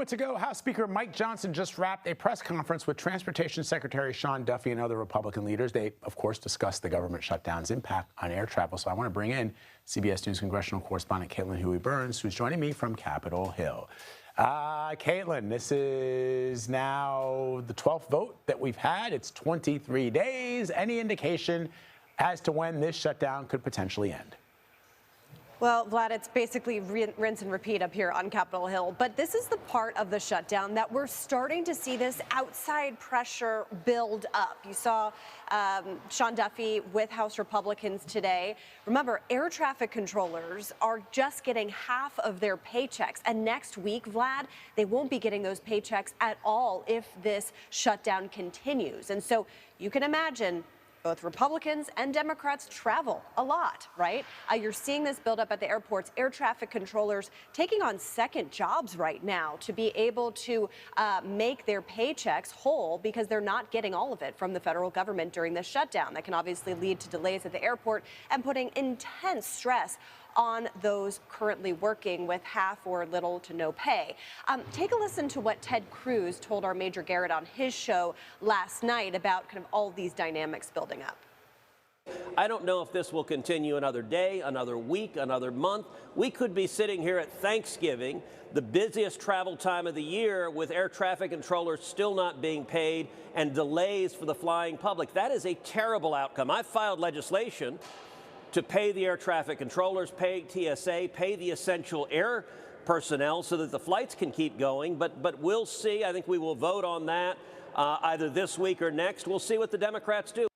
Moments ago, House Speaker Mike Johnson just wrapped a press conference with Transportation Secretary Sean Duffy and other Republican leaders. They, of course, discussed the government shutdown's impact on air travel. So I want to bring in CBS News congressional correspondent Caitlin Huey-Burns, who's joining me from Capitol Hill. Caitlin, this is now the 12th vote that we've had. It's 23 days. Any indication as to when this shutdown could potentially end? Well, Vlad, it's basically rinse and repeat up here on Capitol Hill. But this is the part of the shutdown that we're starting to see this outside pressure build up. You saw Sean Duffy with House Republicans today. Remember, air traffic controllers are just getting half of their paychecks. And next week, Vlad, they won't be getting those paychecks at all if this shutdown continues. And so you can imagine both Republicans and Democrats travel a lot, right? You're seeing this build up at the airports. Air traffic controllers taking on second jobs right now to be able to make their paychecks whole because they're not getting all of it from the federal government during this shutdown. That can obviously lead to delays at the airport and putting intense stress on those currently working with half or little to no pay. Take a listen to what Ted Cruz told our Major Garrett on his show last night about kind of all these dynamics building up. I don't know if this will continue another day, another week, another month. We could be sitting here at Thanksgiving, the busiest travel time of the year, with air traffic controllers still not being paid and delays for the flying public. That is a terrible outcome. I filed legislation to pay the air traffic controllers, pay TSA, pay the essential air personnel so that the flights can keep going. But we'll see. I think we will vote on that either this week or next. We'll see what the Democrats do.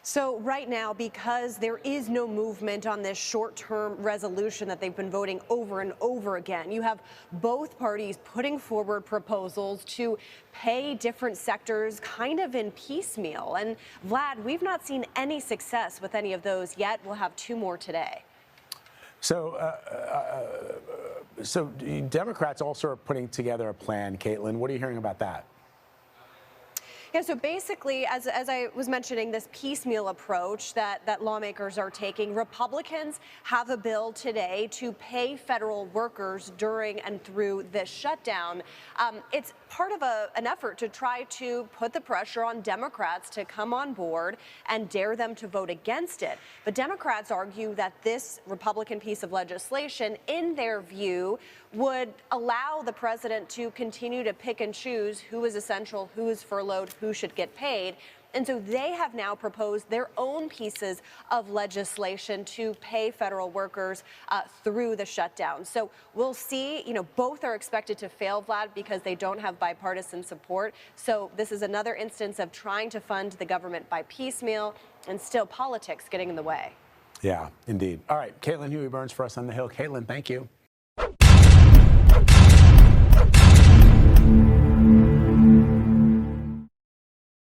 So right now, because there is no movement on this short-term resolution that they've been voting over and over again, you have both parties putting forward proposals to pay different sectors kind of in piecemeal. And Vlad, we've not seen any success with any of those yet. We'll have two more today. So Democrats also are putting together a plan. Caitlin, what are you hearing about that? Yeah, so basically, as I was mentioning, this piecemeal approach that lawmakers are taking, Republicans have a bill today to pay federal workers during and through this shutdown. It's part of an effort to try to put the pressure on Democrats to come on board and dare them to vote against it. But Democrats argue that this Republican piece of legislation, in their view, would allow the president to continue to pick and choose who is essential, who is furloughed, who should get paid. And so they have now proposed their own pieces of legislation to pay federal workers through the shutdown. So we'll see. Both are expected to fail, Vlad, because they don't have bipartisan support. So this is another instance of trying to fund the government by piecemeal and still politics getting in the way. Yeah, indeed. All right, Caitlin Huey-Burns for us on the Hill. Caitlin, thank you.